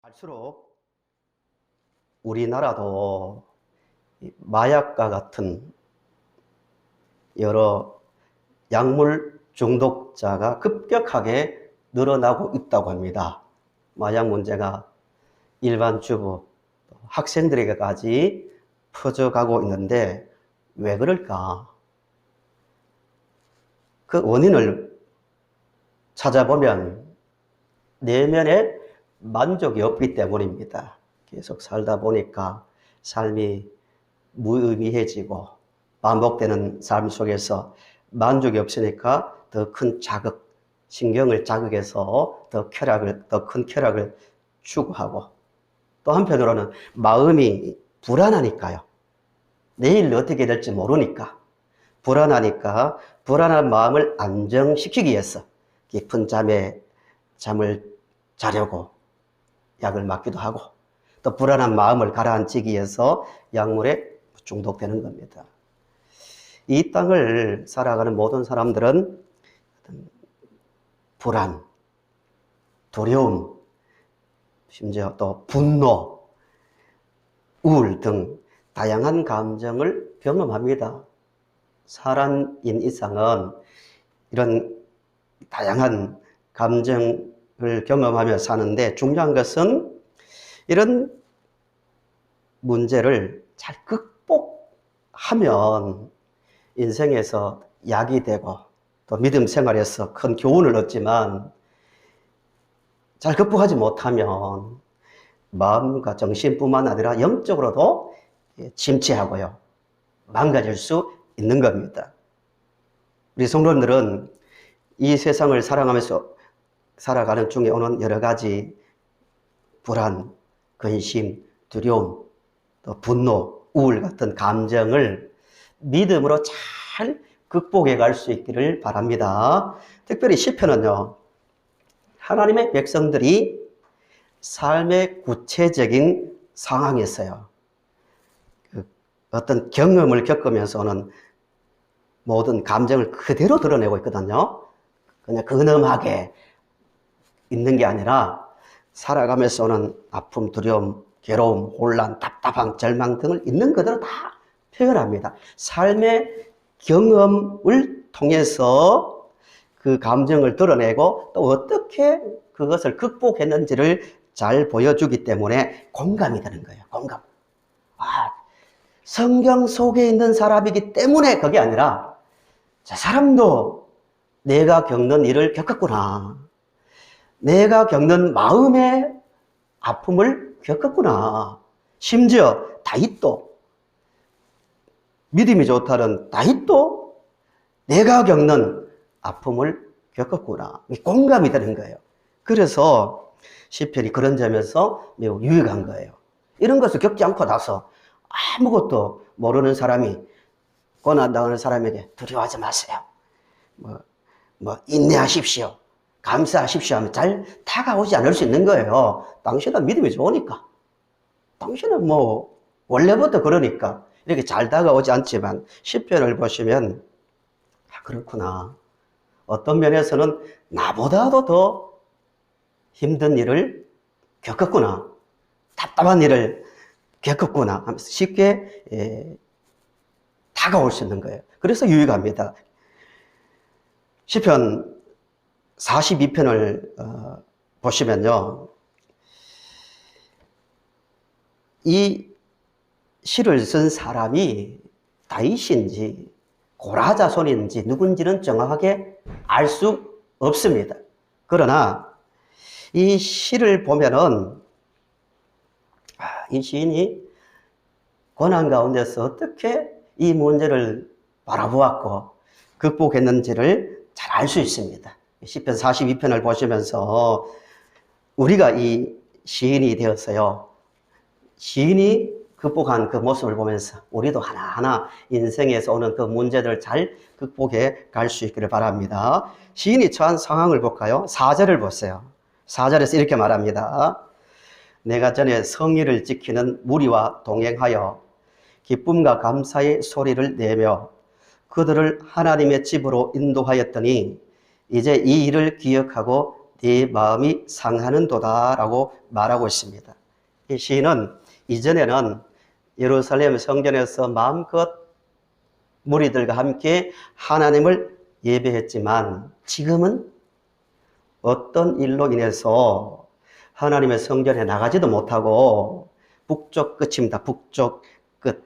갈수록 우리나라도 마약과 같은 여러 약물 중독자가 급격하게 늘어나고 있다고 합니다. 마약 문제가 일반 주부, 학생들에게까지 퍼져가고 있는데 왜 그럴까? 그 원인을 찾아보면 내면에 만족이 없기 때문입니다. 계속 살다 보니까 삶이 무의미해지고 반복되는 삶 속에서 만족이 없으니까 더 큰 자극, 신경을 자극해서 더 큰 쾌락을 추구하고, 또 한편으로는 마음이 불안하니까요. 내일 어떻게 될지 모르니까 불안하니까 불안한 마음을 안정시키기 위해서 깊은 잠을 자려고 약을 맞기도 하고, 또 불안한 마음을 가라앉히기 위해서 약물에 중독되는 겁니다. 이 땅을 살아가는 모든 사람들은 불안, 두려움, 심지어 또 분노, 우울 등 다양한 감정을 경험합니다. 사람인 이상은 이런 다양한 감정을 경험하며 사는데, 중요한 것은 이런 문제를 잘 극복하면 인생에서 약이 되고 또 믿음 생활에서 큰 교훈을 얻지만, 잘 극복하지 못하면 마음과 정신뿐만 아니라 영적으로도 침체하고요, 망가질 수 있는 겁니다. 우리 성도님들은 이 세상을 살아가면서 살아가는 중에 오는 여러 가지 불안, 근심, 두려움, 또 분노, 우울 같은 감정을 믿음으로 잘 극복해 갈 수 있기를 바랍니다. 특별히 시편은요, 하나님의 백성들이 삶의 구체적인 상황에서요, 어떤 경험을 겪으면서는 모든 감정을 그대로 드러내고 있거든요. 그냥 근엄하게 있는 게 아니라 살아가면서 오는 아픔, 두려움, 괴로움, 혼란, 답답함, 절망 등을 있는 그대로 다 표현합니다. 삶의 경험을 통해서 그 감정을 드러내고 또 어떻게 그것을 극복했는지를 잘 보여주기 때문에 공감이 되는 거예요. 공감. 성경 속에 있는 사람이기 때문에 그게 아니라, 저 사람도 내가 겪는 일을 겪었구나, 내가 겪는 마음의 아픔을 겪었구나, 심지어 다윗도, 믿음이 좋다는 다윗도 내가 겪는 아픔을 겪었구나, 공감이 되는 거예요. 그래서 시편이 그런 점에서 매우 유익한 거예요. 이런 것을 겪지 않고 나서 아무것도 모르는 사람이 고난당하는 사람에게 두려워하지 마세요, 인내하십시오, 감사하십시오 하면 잘 다가오지 않을 수 있는 거예요. 당신은 믿음이 좋으니까, 당신은 원래부터 그러니까 이렇게 잘 다가오지 않지만, 시편을 보시면 그렇구나, 어떤 면에서는 나보다도 더 힘든 일을 겪었구나, 답답한 일을 겪었구나 하면서 쉽게 다가올 수 있는 거예요. 그래서 유익합니다. 시편 42편을 보시면요, 이 시를 쓴 사람이 다윗인지 고라 자손인지 누군지는 정확하게 알 수 없습니다. 그러나 이 시를 보면은 이 시인이 고난 가운데서 어떻게 이 문제를 바라보았고 극복했는지를 잘 알 수 있습니다. 시편 42편을 보시면서 우리가 이 시인이 되었어요, 시인이 극복한 그 모습을 보면서 우리도 하나하나 인생에서 오는 그 문제들을 잘 극복해 갈 수 있기를 바랍니다. 시인이 처한 상황을 볼까요? 4절을 보세요. 4절에서 이렇게 말합니다. 내가 전에 성의를 지키는 무리와 동행하여 기쁨과 감사의 소리를 내며 그들을 하나님의 집으로 인도하였더니 이제 이 일을 기억하고 네 마음이 상하는도다 라고 말하고 있습니다. 이 시인은 이전에는 예루살렘 성전에서 마음껏 무리들과 함께 하나님을 예배했지만 지금은 어떤 일로 인해서 하나님의 성전에 나가지도 못하고 북쪽 끝입니다. 북쪽 끝.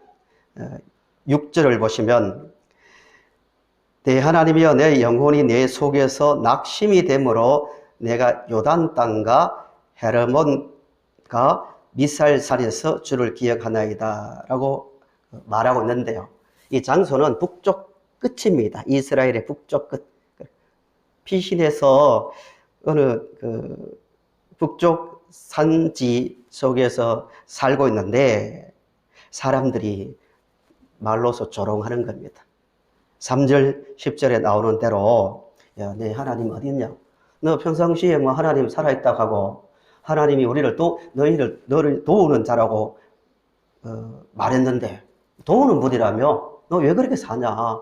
6절을 보시면 내 하나님이여 내 영혼이 내 속에서 낙심이 되므로 내가 요단 땅과 헤르몬과 미살산에서 주를 기억하나이다 라고 말하고 있는데요. 이 장소는 북쪽 끝입니다. 이스라엘의 북쪽 끝. 피신에서 어느 북쪽 산지 속에서 살고 있는데 사람들이 말로서 조롱하는 겁니다. 3절, 10절에 나오는 대로 야, 내 하나님 어디 있냐? 너 평상시에 뭐 하나님 살아있다고 하고 하나님이 너를 도우는 자라고 말했는데 도우는 분이라며 너 왜 그렇게 사냐?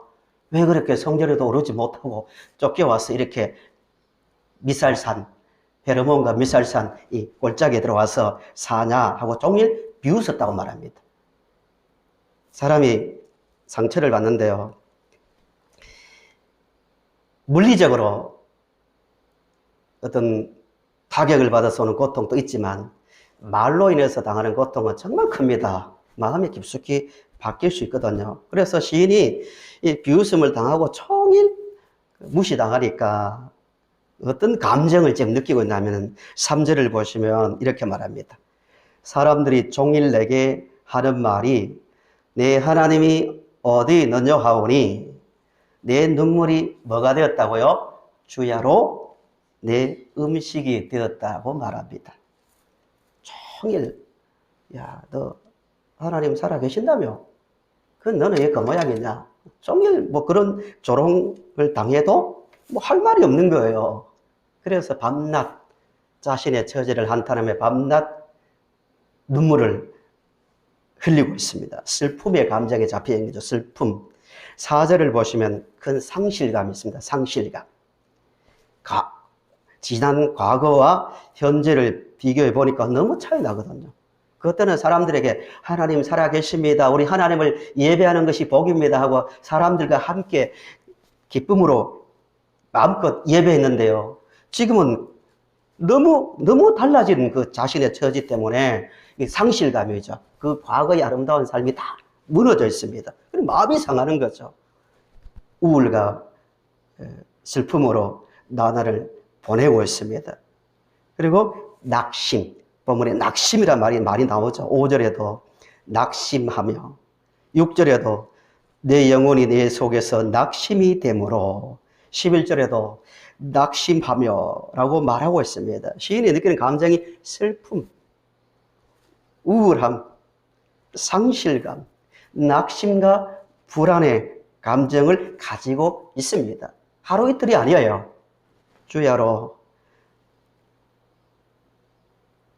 왜 그렇게 성전에도 오르지 못하고 쫓겨와서 이렇게 미살산, 헤르몬과 미살산 이 골짜기에 들어와서 사냐 하고 종일 비웃었다고 말합니다. 사람이 상처를 받는데요. 물리적으로 어떤 타격을 받아서 오는 고통도 있지만 말로 인해서 당하는 고통은 정말 큽니다. 마음이 깊숙이 바뀔 수 있거든요. 그래서 시인이 이 비웃음을 당하고 종일 무시당하니까 어떤 감정을 지금 느끼고 있냐면 3절을 보시면 이렇게 말합니다. 사람들이 종일 내게 하는 말이 내 하나님이 어디 있느냐 하오니 내 눈물이 뭐가 되었다고요? 주야로 내 음식이 되었다고 말합니다. 종일 야, 너 하나님 살아계신다며? 그건 너는 왜 그 모양이냐? 종일 뭐 그런 조롱을 당해도 뭐 할 말이 없는 거예요. 그래서 밤낮 자신의 처지를 한탄하며 밤낮 눈물을 흘리고 있습니다. 슬픔의 감정에 잡혀 있는 거죠. 슬픔. 4절을 보시면 큰 상실감이 있습니다. 상실감. 지난 과거와 현재를 비교해 보니까 너무 차이 나거든요. 그때는 사람들에게 하나님 살아계십니다. 우리 하나님을 예배하는 것이 복입니다 하고 사람들과 함께 기쁨으로 마음껏 예배했는데요. 지금은 너무 달라진 그 자신의 처지 때문에 상실감이죠. 그 과거의 아름다운 삶이 다 무너져 있습니다. 마음이 상하는 거죠. 우울과 슬픔으로 나날을 보내고 있습니다. 그리고 낙심, 본문에 낙심이란 말이 나오죠. 5절에도 낙심하며 6절에도 내 영혼이 내 속에서 낙심이 되므로 11절에도 낙심하며 라고 말하고 있습니다. 시인이 느끼는 감정이 슬픔, 우울함, 상실감, 낙심과 불안의 감정을 가지고 있습니다. 하루 이틀이 아니에요. 주야로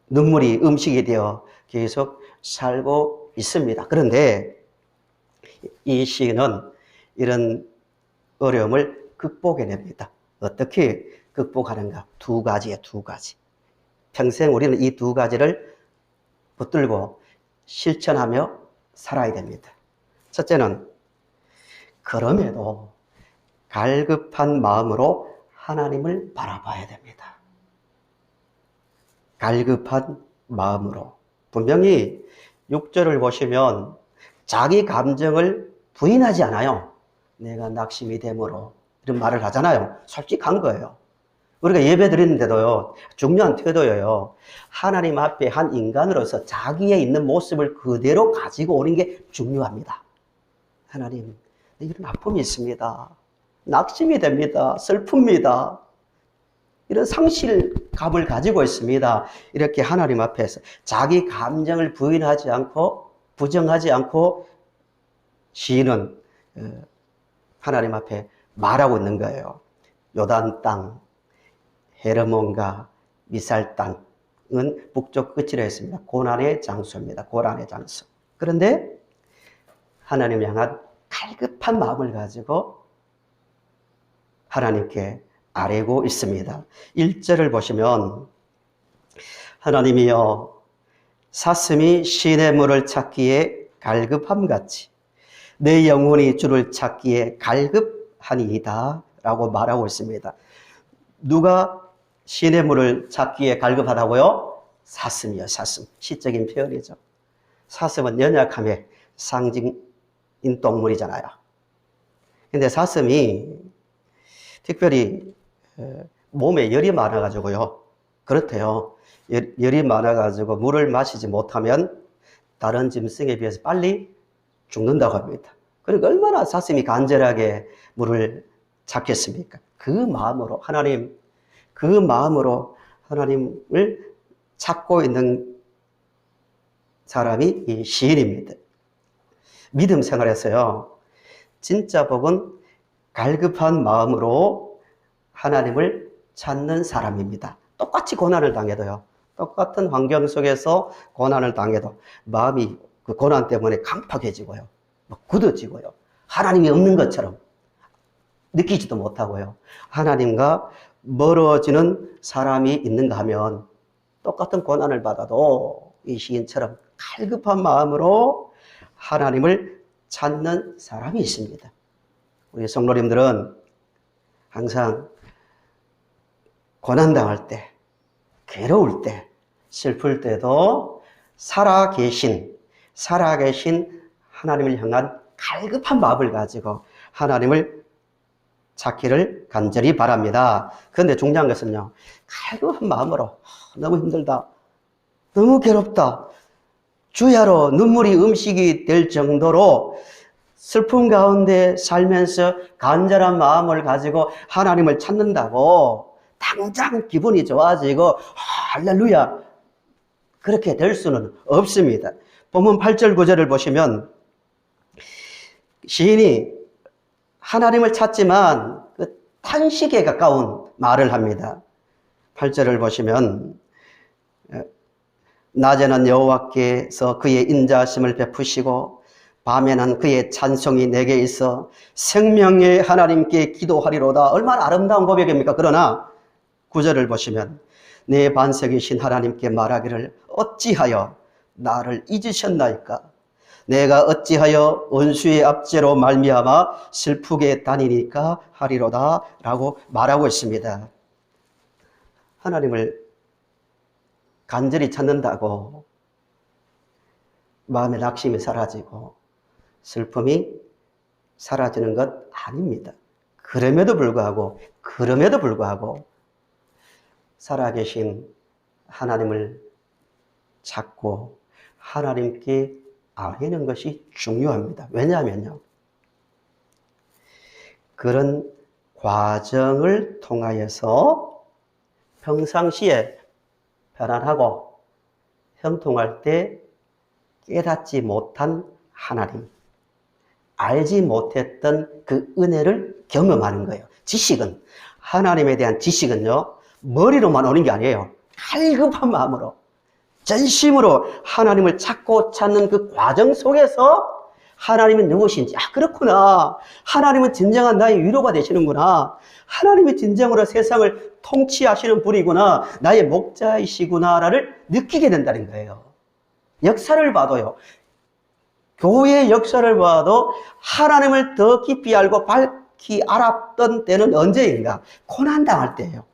눈물이 음식이 되어 계속 살고 있습니다. 그런데 이 시인은 이런 어려움을 극복해냅니다. 어떻게 극복하는가? 두 가지예요, 두 가지. 평생 우리는 이 두 가지를 붙들고 실천하며 살아야 됩니다. 첫째는 그럼에도 갈급한 마음으로 하나님을 바라봐야 됩니다. 갈급한 마음으로. 분명히 6절을 보시면 자기 감정을 부인하지 않아요. 내가 낙심이 되므로 이런 말을 하잖아요. 솔직한 거예요. 우리가 예배 드리는데도요, 중요한 태도예요. 하나님 앞에 한 인간으로서 자기의 있는 모습을 그대로 가지고 오는 게 중요합니다. 하나님, 이런 아픔이 있습니다. 낙심이 됩니다. 슬픕니다. 이런 상실감을 가지고 있습니다. 이렇게 하나님 앞에서 자기 감정을 부인하지 않고 부정하지 않고 시인은 하나님 앞에 말하고 있는 거예요. 요단 땅, 헤르몬과 미살 땅은 북쪽 끝이라 했습니다. 고난의 장소입니다. 고난의 장소. 그런데 하나님 향한 갈급한 마음을 가지고 하나님께 아뢰고 있습니다. 1절을 보시면 하나님이여 사슴이 시냇물을 찾기에 갈급함같이 내 영혼이 주를 찾기에 갈급하니이다 라고 말하고 있습니다. 누가 시냇물을 찾기에 갈급하다고요? 사슴이요, 사슴. 시적인 표현이죠. 사슴은 연약함의 상징인 동물이잖아요. 근데 사슴이 특별히 몸에 열이 많아가지고요. 그렇대요. 열이 많아가지고 물을 마시지 못하면 다른 짐승에 비해서 빨리 죽는다고 합니다. 그러니까 얼마나 사슴이 간절하게 물을 찾겠습니까? 그 마음으로 하나님을 찾고 있는 사람이 이 시인입니다. 믿음 생활에서요, 진짜 복은 갈급한 마음으로 하나님을 찾는 사람입니다. 똑같이 고난을 당해도요, 똑같은 환경 속에서 고난을 당해도 마음이 그 고난 때문에 강팍해지고요, 굳어지고요, 하나님이 없는 것처럼 느끼지도 못하고요, 하나님과 멀어지는 사람이 있는가 하면 똑같은 고난을 받아도 이 시인처럼 갈급한 마음으로 하나님을 찾는 사람이 있습니다. 우리 성도님들은 항상 고난당할 때, 괴로울 때, 슬플 때도 살아계신 하나님을 향한 갈급한 마음을 가지고 하나님을 찾기를 간절히 바랍니다. 그런데 중요한 것은요, 갈급한 마음으로 너무 힘들다, 너무 괴롭다, 주야로 눈물이 음식이 될 정도로 슬픔 가운데 살면서 간절한 마음을 가지고 하나님을 찾는다고 당장 기분이 좋아지고 할렐루야 그렇게 될 수는 없습니다. 본문 8절 9절을 보시면 시인이 하나님을 찾지만 그 탄식에 가까운 말을 합니다. 8절을 보시면 낮에는 여호와께서 그의 인자하심을 베푸시고 밤에는 그의 찬송이 내게 있어 생명의 하나님께 기도하리로다. 얼마나 아름다운 고백입니까? 그러나 9절을 보시면 내 반석이신 하나님께 말하기를 어찌하여 나를 잊으셨나이까? 내가 어찌하여 원수의 압제로 말미암아 슬프게 다니니까 하리로다 라고 말하고 있습니다. 하나님을 간절히 찾는다고 마음의 낙심이 사라지고 슬픔이 사라지는 것 아닙니다. 그럼에도 불구하고 살아계신 하나님을 찾고 하나님께 아뢰는 것이 중요합니다. 왜냐하면요, 그런 과정을 통하여서 평상시에 편안하고 형통할 때 깨닫지 못한 하나님, 알지 못했던 그 은혜를 경험하는 거예요. 지식은, 하나님에 대한 지식은요, 머리로만 오는 게 아니에요. 갈급한 마음으로, 전심으로 하나님을 찾고 찾는 그 과정 속에서 하나님은 누구신지, 그렇구나, 하나님은 진정한 나의 위로가 되시는구나, 하나님이 진정으로 세상을 통치하시는 분이구나, 나의 목자이시구나를 느끼게 된다는 거예요. 역사를 봐도요, 교회의 역사를 봐도 하나님을 더 깊이 알고 밝히 알았던 때는 언제인가? 고난당할 때예요.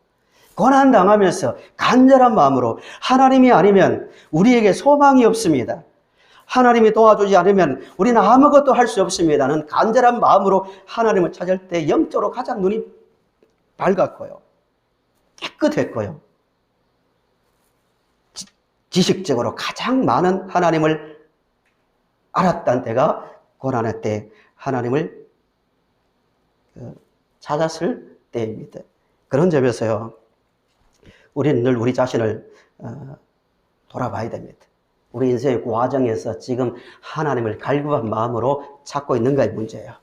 고난당하면서 간절한 마음으로 하나님이 아니면 우리에게 소망이 없습니다. 하나님이 도와주지 않으면 우리는 아무것도 할 수 없습니다는 간절한 마음으로 하나님을 찾을 때 영적으로 가장 눈이 밝았고요, 깨끗했고요, 지식적으로 가장 많은 하나님을 알았던 때가 고난의 때 하나님을 찾았을 때입니다. 그런 점에서요, 우리는 늘 우리 자신을 돌아봐야 됩니다. 우리 인생의 과정에서 지금 하나님을 갈급한 마음으로 찾고 있는가의 문제예요.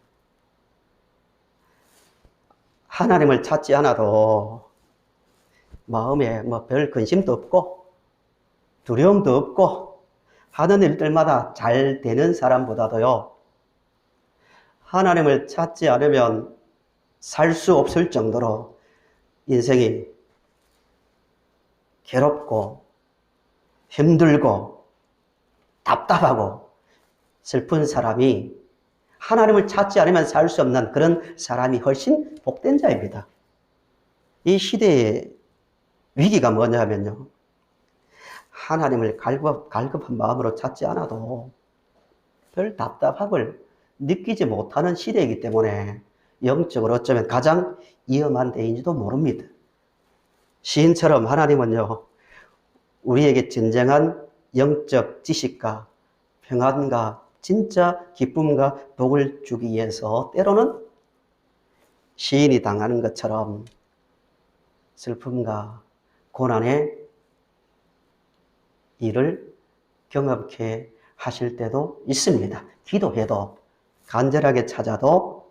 하나님을 찾지 않아도 마음에 별 근심도 없고 두려움도 없고 하는 일들마다 잘 되는 사람보다도요, 하나님을 찾지 않으면 살 수 없을 정도로 인생이 괴롭고 힘들고 답답하고 슬픈 사람이 하나님을 찾지 않으면 살 수 없는 그런 사람이 훨씬 복된 자입니다. 이 시대의 위기가 뭐냐면요, 하나님을 갈급한 마음으로 찾지 않아도 별 답답함을 느끼지 못하는 시대이기 때문에 영적으로 어쩌면 가장 위험한 때인지도 모릅니다. 시인처럼 하나님은요, 우리에게 진정한 영적 지식과 평안과 진짜 기쁨과 복을 주기 위해서 때로는 시인이 당하는 것처럼 슬픔과 고난의 일을 경험케 하실 때도 있습니다. 기도해도 간절하게 찾아도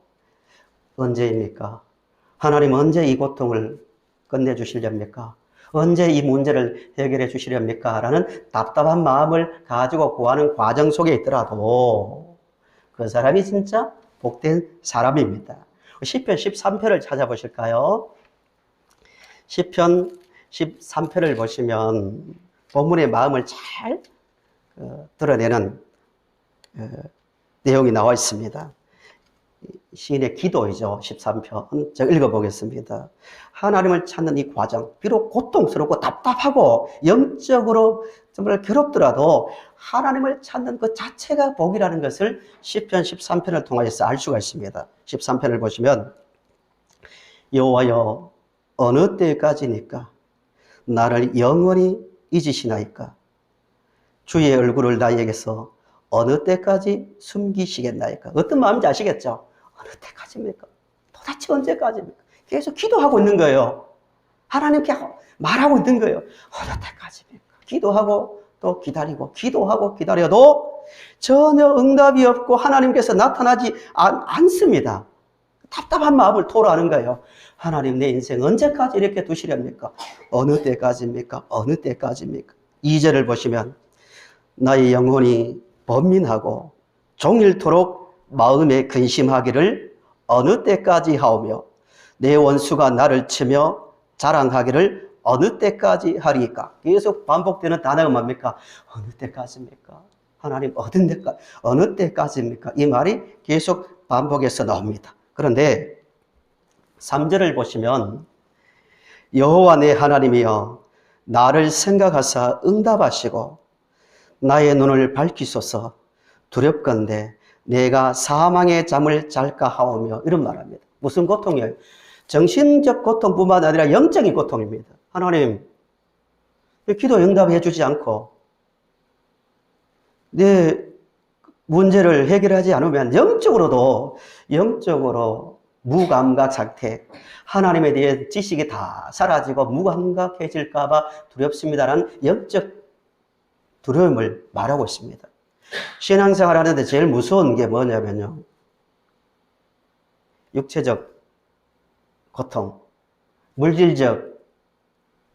언제입니까? 하나님 언제 이 고통을 끝내주시렵니까? 언제 이 문제를 해결해 주시렵니까? 라는 답답한 마음을 가지고 구하는 과정 속에 있더라도 그 사람이 진짜 복된 사람입니다. 시편 13편을 찾아보실까요? 시편 13편을 보시면 본문의 마음을 잘 드러내는 내용이 나와 있습니다. 시인의 기도이죠. 13편. 제가 읽어보겠습니다. 하나님을 찾는 이 과정, 비록 고통스럽고 답답하고 영적으로 정말 괴롭더라도 하나님을 찾는 그 자체가 복이라는 것을 시편 13편을 통해서 알 수가 있습니다. 13편을 보시면 여호와여 어느 때까지니까 나를 영원히 잊으시나이까 주의 얼굴을 나에게서 어느 때까지 숨기시겠나이까. 어떤 마음인지 아시겠죠? 어느 때까지입니까? 도대체 언제까지입니까? 계속 기도하고 있는 거예요. 하나님께 말하고 있는 거예요. 어느 때까지입니까? 기도하고 또 기다리고 기도하고 기다려도 전혀 응답이 없고 하나님께서 나타나지 않습니다. 답답한 마음을 토로하는 거예요. 하나님 내 인생 언제까지 이렇게 두시렵니까? 어느 때까지입니까? 어느 때까지입니까? 2절을 보시면 나의 영혼이 번민하고 종일토록 마음에 근심하기를 어느 때까지 하오며 내 원수가 나를 치며 자랑하기를 어느 때까지 하리까. 계속 반복되는 단어가 뭡니까? 어느 때까지입니까? 하나님 어느 때까지입니까? 이 말이 계속 반복해서 나옵니다. 그런데 3절을 보시면 여호와 내 하나님이여 나를 생각하사 응답하시고 나의 눈을 밝히소서. 두렵건대 내가 사망의 잠을 잘까 하오며. 이런 말합니다. 무슨 고통이에요? 정신적 고통뿐만 아니라 영적인 고통입니다. 하나님 기도 응답해 주지 않고 내 문제를 해결하지 않으면 영적으로 무감각 상태, 하나님에 대해 지식이 다 사라지고 무감각해질까 봐 두렵습니다라는 영적 두려움을 말하고 있습니다. 신앙생활 하는데 제일 무서운 게 뭐냐면요, 육체적 고통, 물질적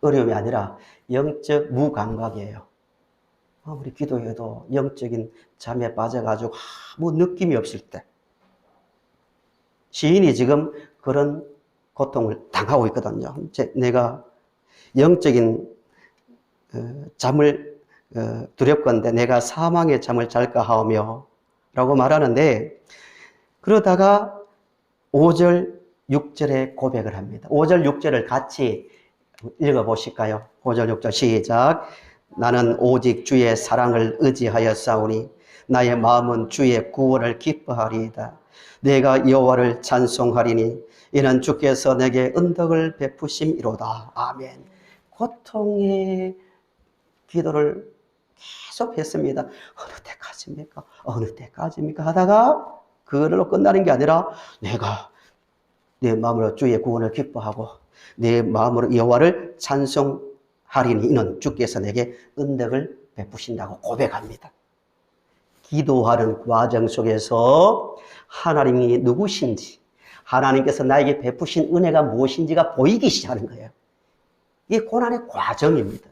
어려움이 아니라 영적 무감각이에요. 아무리 기도해도 영적인 잠에 빠져가지고 아무 느낌이 없을 때, 시인이 지금 그런 고통을 당하고 있거든요. 내가 영적인 잠을 두렵건대 내가 사망의 잠을 잘까 하오며 라고 말하는데, 그러다가 5절 6절에 고백을 합니다. 5절 6절을 같이 읽어보실까요? 5절 6절 시작. 나는 오직 주의 사랑을 의지하여 싸우니 나의 마음은 주의 구원을 기뻐하리이다. 내가 여호와를 찬송하리니 이는 주께서 내게 은덕을 베푸심이로다. 아멘. 고통의 기도를 계속 했습니다. 어느 때까지입니까? 어느 때까지입니까? 하다가 그걸로 끝나는 게 아니라 내가 내 마음으로 주의 구원을 기뻐하고 내 마음으로 여호와를 찬송하리니 이는 주께서 내게 은덕을 베푸신다고 고백합니다. 기도하는 과정 속에서 하나님이 누구신지, 하나님께서 나에게 베푸신 은혜가 무엇인지가 보이기 시작하는 거예요. 이게 고난의 과정입니다.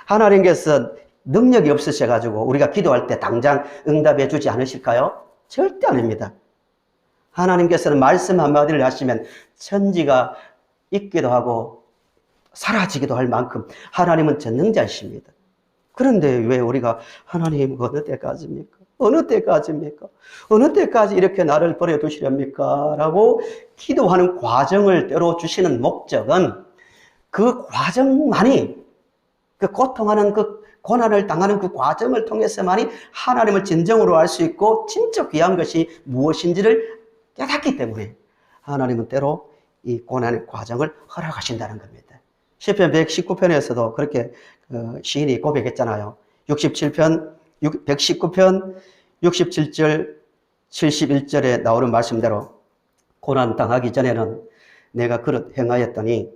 하나님께서 능력이 없으셔가지고 우리가 기도할 때 당장 응답해 주지 않으실까요? 절대 아닙니다. 하나님께서는 말씀 한마디를 하시면 천지가 있기도 하고 사라지기도 할 만큼 하나님은 전능자이십니다. 그런데 왜 우리가 하나님 어느 때까지입니까? 어느 때까지입니까? 어느 때까지 이렇게 나를 버려두시렵니까? 라고 기도하는 과정을 때로 주시는 목적은 그 과정만이, 그 고통하는 그 고난을 당하는 그 과정을 통해서만이 하나님을 진정으로 알 수 있고 진짜 귀한 것이 무엇인지를 깨닫기 때문에 하나님은 때로 이 고난의 과정을 허락하신다는 겁니다. 시편 119편에서도 그렇게 시인이 고백했잖아요. 67편, 119편 67절, 71절에 나오는 말씀대로 고난 당하기 전에는 내가 그릇 행하였더니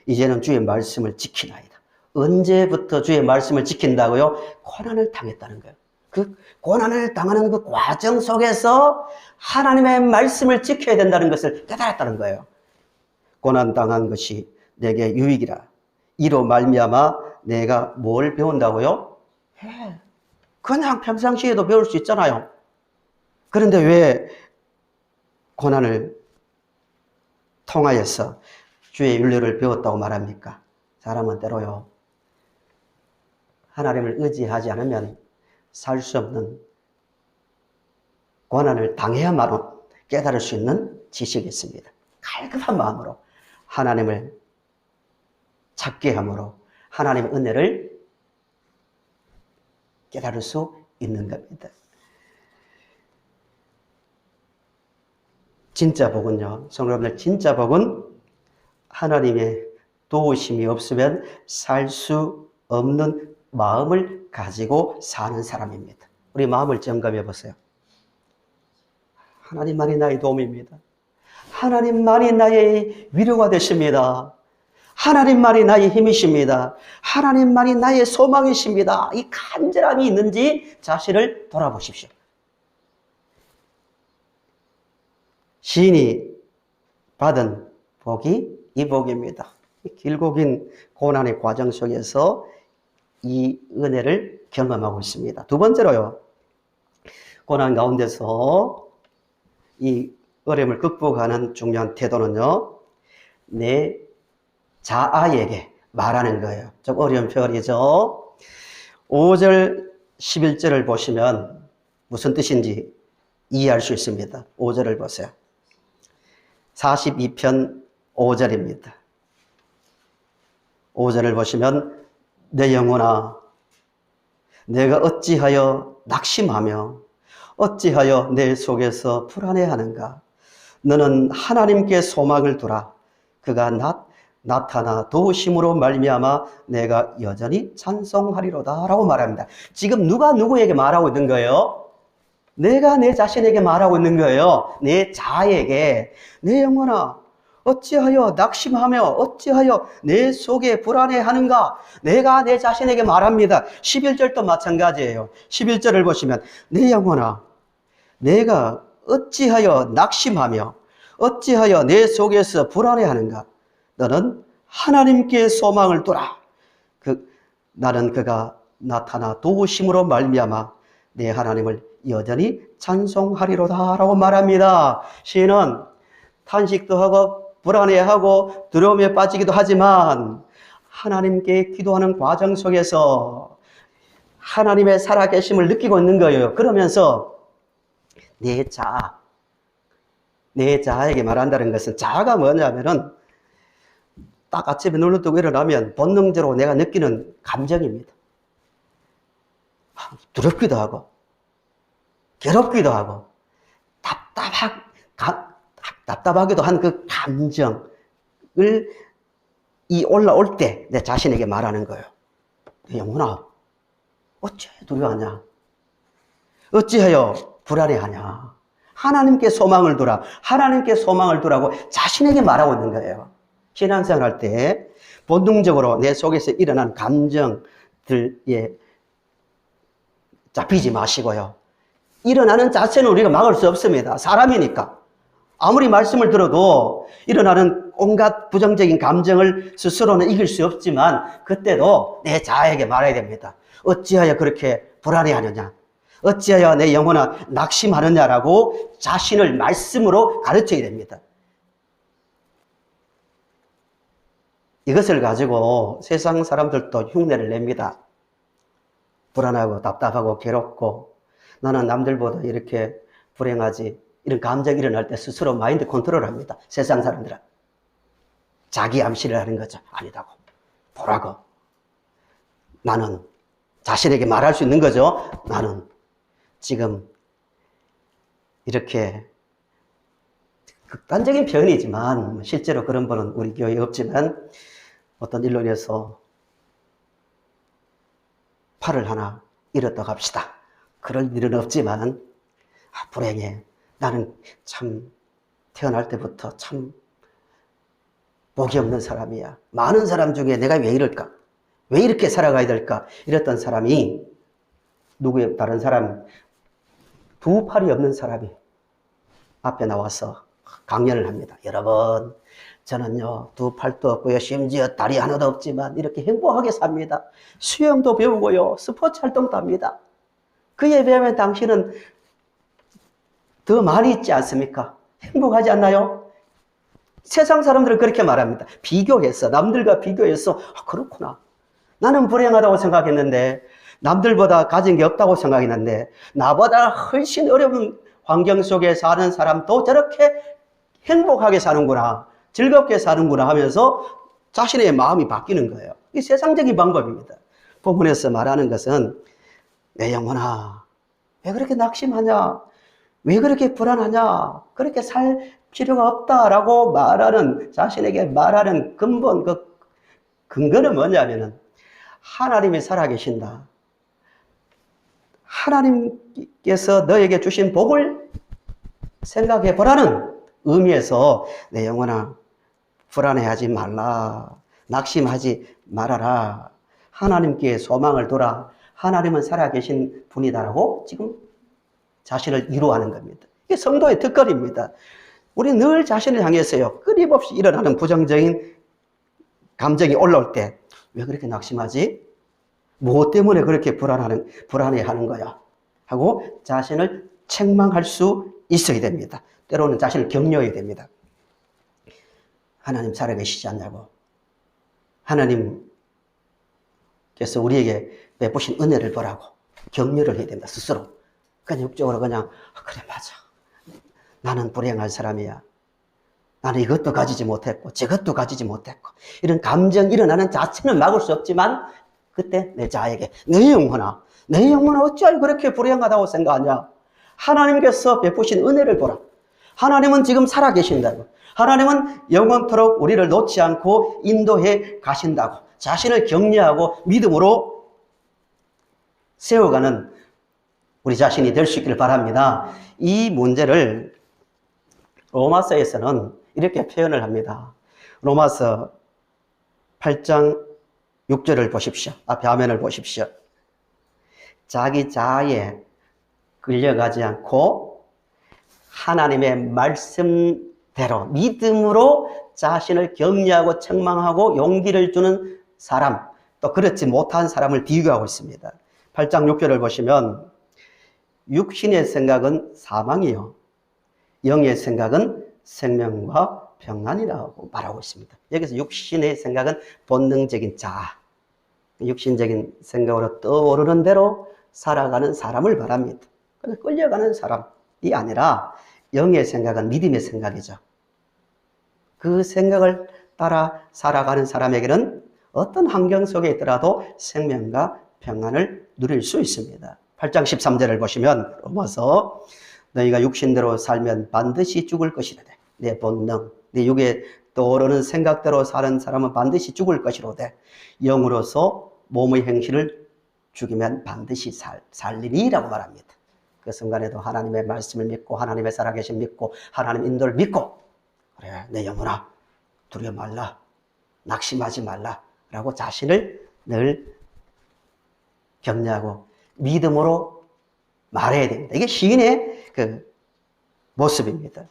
이제는 주의 말씀을 지키나이다. 언제부터 주의 말씀을 지킨다고요? 고난을 당했다는 거예요. 그 고난을 당하는 그 과정 속에서 하나님의 말씀을 지켜야 된다는 것을 깨달았다는 거예요. 고난 당한 것이 내게 유익이라. 이로 말미암아 내가 뭘 배운다고요? 그냥 평상시에도 배울 수 있잖아요. 그런데 왜 고난을 통하여서 주의 윤리를 배웠다고 말합니까? 사람은 때로요, 하나님을 의지하지 않으면 살 수 없는 고난을 당해야만 깨달을 수 있는 지식이 있습니다. 갈급한 마음으로 하나님을 찾게 함으로 하나님의 은혜를 깨달을 수 있는 겁니다. 진짜 복은요, 성도님들, 진짜 복은 하나님의 도우심이 없으면 살 수 없는 마음을 가지고 사는 사람입니다. 우리 마음을 점검해 보세요. 하나님만이 나의 도움입니다. 하나님만이 나의 위로가 되십니다. 하나님만이 나의 힘이십니다. 하나님만이 나의 소망이십니다. 이 간절함이 있는지 자신을 돌아보십시오. 시인이 받은 복이 이 복입니다. 길고 긴 고난의 과정 속에서 이 은혜를 경험하고 있습니다. 두 번째로요, 고난 가운데서 이 어려움을 극복하는 중요한 태도는요, 내 자아에게 말하는 거예요. 좀 어려운 표현이죠. 5절, 11절을 보시면 무슨 뜻인지 이해할 수 있습니다. 5절을 보세요. 42편 5절입니다. 5절을 보시면 내 영혼아, 내가 어찌하여 낙심하며 어찌하여 내 속에서 불안해하는가? 너는 하나님께 소망을 두라. 그가 나타나 도우심으로 말미암아 내가 여전히 찬송하리로다 라고 말합니다. 지금 누가 누구에게 말하고 있는 거예요? 내가 내 자신에게 말하고 있는 거예요. 내 자에게. 내 영혼아, 어찌하여 낙심하며 어찌하여 내 속에 불안해하는가? 내가 내 자신에게 말합니다. 11절도 마찬가지예요. 11절을 보시면 내 영혼아, 내가 어찌하여 낙심하며 어찌하여 내 속에서 불안해하는가? 너는 하나님께 소망을 두라. 나는 그가 나타나 도우심으로 말미암아 내 하나님을 여전히 찬송하리로다 라고 말합니다. 시인은 탄식도 하고 불안해하고 두려움에 빠지기도 하지만 하나님께 기도하는 과정 속에서 하나님의 살아계심을 느끼고 있는 거예요. 그러면서 내 자아에게 말한다는 것은, 자아가 뭐냐면은 딱 아침에 눈을 뜨고 일어나면 본능적으로 내가 느끼는 감정입니다. 두렵기도 하고 괴롭기도 하고 답답하기도 한 그 감정을 올라올 때 내 자신에게 말하는 거예요. 영혼아, 어찌하여 두려워하냐? 어찌하여 불안해하냐? 하나님께 소망을 두라. 하나님께 소망을 두라고 자신에게 말하고 있는 거예요. 신앙생활 할 때 본능적으로 내 속에서 일어난 감정들에 잡히지 마시고요. 일어나는 자체는 우리가 막을 수 없습니다. 사람이니까. 아무리 말씀을 들어도 일어나는 온갖 부정적인 감정을 스스로는 이길 수 없지만 그때도 내 자아에게 말해야 됩니다. 어찌하여 그렇게 불안해하느냐? 어찌하여 내 영혼아 낙심하느냐라고 자신을 말씀으로 가르쳐야 됩니다. 이것을 가지고 세상 사람들도 흉내를 냅니다. 불안하고 답답하고 괴롭고 나는 남들보다 이렇게 불행하지, 이런 감정이 일어날 때 스스로 마인드 컨트롤 합니다. 세상 사람들은. 자기 암시를 하는 거죠. 아니다고. 보라고. 나는 자신에게 말할 수 있는 거죠. 나는 지금 이렇게 극단적인 표현이지만 실제로 그런 분은 우리 교회에 없지만 어떤 일로 인해서 팔을 하나 잃었다고 합시다. 그럴 일은 없지만 불행해. 나는 참 태어날 때부터 참 복이 없는 사람이야. 많은 사람 중에 내가 왜 이럴까? 왜 이렇게 살아가야 될까? 이랬던 사람이 누구의 다른 사람, 두 팔이 없는 사람이 앞에 나와서 강연을 합니다. 여러분, 저는요, 두 팔도 없고요, 심지어 다리 하나도 없지만 이렇게 행복하게 삽니다. 수영도 배우고요, 스포츠 활동도 합니다. 그에 비하면 당신은 더 많이 있지 않습니까? 행복하지 않나요? 세상 사람들은 그렇게 말합니다. 비교해서, 남들과 비교해서, 그렇구나. 나는 불행하다고 생각했는데, 남들보다 가진 게 없다고 생각했는데, 나보다 훨씬 어려운 환경 속에 사는 사람도 저렇게 행복하게 사는구나, 즐겁게 사는구나 하면서 자신의 마음이 바뀌는 거예요. 이게 세상적인 방법입니다. 본문에서 말하는 것은, 내 영혼아, 왜 그렇게 낙심하냐? 왜 그렇게 불안하냐? 그렇게 살 필요가 없다라고 말하는, 자신에게 말하는 근본, 그 근거는 뭐냐면은, 하나님이 살아계신다. 하나님께서 너에게 주신 복을 생각해 보라는 의미에서 내 영혼아, 불안해하지 말라. 낙심하지 말아라. 하나님께 소망을 둬라. 하나님은 살아계신 분이다라고 지금 자신을 위로하는 겁니다. 이게 성도의 특권입니다. 우리 늘 자신을 향해서요, 끊임없이 일어나는 부정적인 감정이 올라올 때, 왜 그렇게 낙심하지? 무엇 때문에 그렇게 불안해하는 거야? 하고 자신을 책망할 수 있어야 됩니다. 때로는 자신을 격려해야 됩니다. 하나님 살아계시지 않냐고. 하나님께서 우리에게 베푸신 은혜를 보라고 격려를 해야 된다, 스스로. 그냥 육적으로 그냥, 그래, 맞아. 나는 불행한 사람이야. 나는 이것도 가지지 못했고, 저것도 가지지 못했고. 이런 감정이 일어나는 자체는 막을 수 없지만, 그때 내 자에게, 내 영혼아 어찌하여 그렇게 불행하다고 생각하냐? 하나님께서 베푸신 은혜를 보라. 하나님은 지금 살아계신다고. 하나님은 영원토록 우리를 놓지 않고 인도해 가신다고. 자신을 격려하고 믿음으로 세워가는 우리 자신이 될 수 있기를 바랍니다. 이 문제를 로마서에서는 이렇게 표현을 합니다. 로마서 8장 6절을 보십시오. 앞에 화면을 보십시오. 자기 자아에 끌려가지 않고 하나님의 말씀대로 믿음으로 자신을 격려하고 책망하고 용기를 주는 사람, 또 그렇지 못한 사람을 비교하고 있습니다. 8장 6절을 보시면 육신의 생각은 사망이요, 영의 생각은 생명과 평안이라고 말하고 있습니다. 여기서 육신의 생각은 본능적인 자아, 육신적인 생각으로 떠오르는 대로 살아가는 사람을 말합니다. 끌려가는 사람이 아니라 영의 생각은 믿음의 생각이죠. 그 생각을 따라 살아가는 사람에게는 어떤 환경 속에 있더라도 생명과 평안을 누릴 수 있습니다. 8장 13절을 보시면 로마서, 너희가 육신대로 살면 반드시 죽을 것이로되 내 본능, 내 육에 떠오르는 생각대로 사는 사람은 반드시 죽을 것이로되 영으로서 몸의 행실을 죽이면 반드시 살리리라고 말합니다. 그 순간에도 하나님의 말씀을 믿고 하나님의 살아계신 믿고 하나님 인도를 믿고, 그래, 내 영혼아 두려워 말라, 낙심하지 말라 라고 자신을 늘 격려하고 믿음으로 말해야 됩니다. 이게 시인의 그 모습입니다.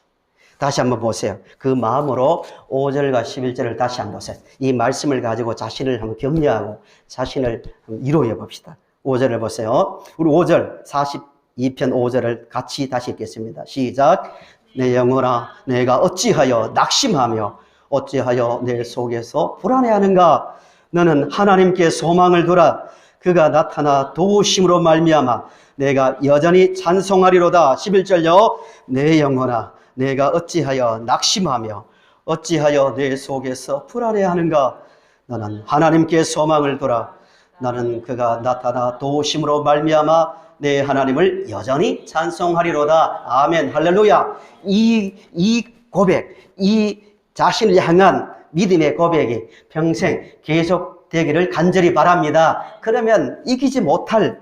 다시 한번 보세요. 그 마음으로 5절과 11절을 다시 한번 보세요. 이 말씀을 가지고 자신을 한번 격려하고 자신을 위로해 봅시다. 5절을 보세요. 우리 5절, 42편 5절을 같이 다시 읽겠습니다. 시작. 내 영혼아, 내가 어찌하여 낙심하며 어찌하여 내 속에서 불안해하는가? 너는 하나님께 소망을 두라. 그가 나타나 도우심으로 말미암아 내가 여전히 찬송하리로다. 11절요. 내 영혼아, 내가 어찌하여 낙심하며 어찌하여 내 속에서 불안해하는가? 너는 하나님께 소망을 두라. 나는 그가 나타나 도우심으로 말미암아 내 하나님을 여전히 찬송하리로다. 아멘. 할렐루야. 이 고백, 이 자신을 향한 믿음의 고백이 평생 계속되기를 간절히 바랍니다. 그러면 이기지 못할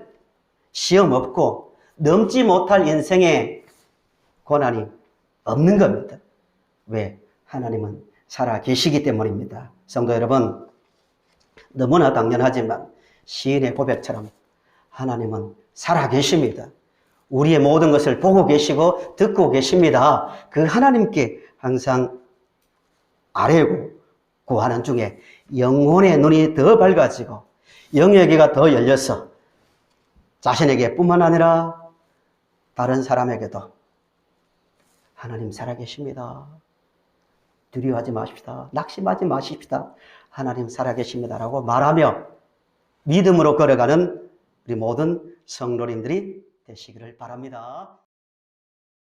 시험 없고 넘지 못할 인생의 고난이 없는 겁니다. 왜? 하나님은 살아 계시기 때문입니다. 성도 여러분, 너무나 당연하지만 시인의 고백처럼 하나님은 살아 계십니다. 우리의 모든 것을 보고 계시고 듣고 계십니다. 그 하나님께 항상 아뢰고 구하는 중에 영혼의 눈이 더 밝아지고 영의 귀가 더 열려서 자신에게 뿐만 아니라 다른 사람에게도 하나님 살아계십니다. 두려워하지 마십시다. 낙심하지 마십시다. 하나님 살아계십니다라고 말하며 믿음으로 걸어가는 우리 모든 성도님들이 되시기를 바랍니다.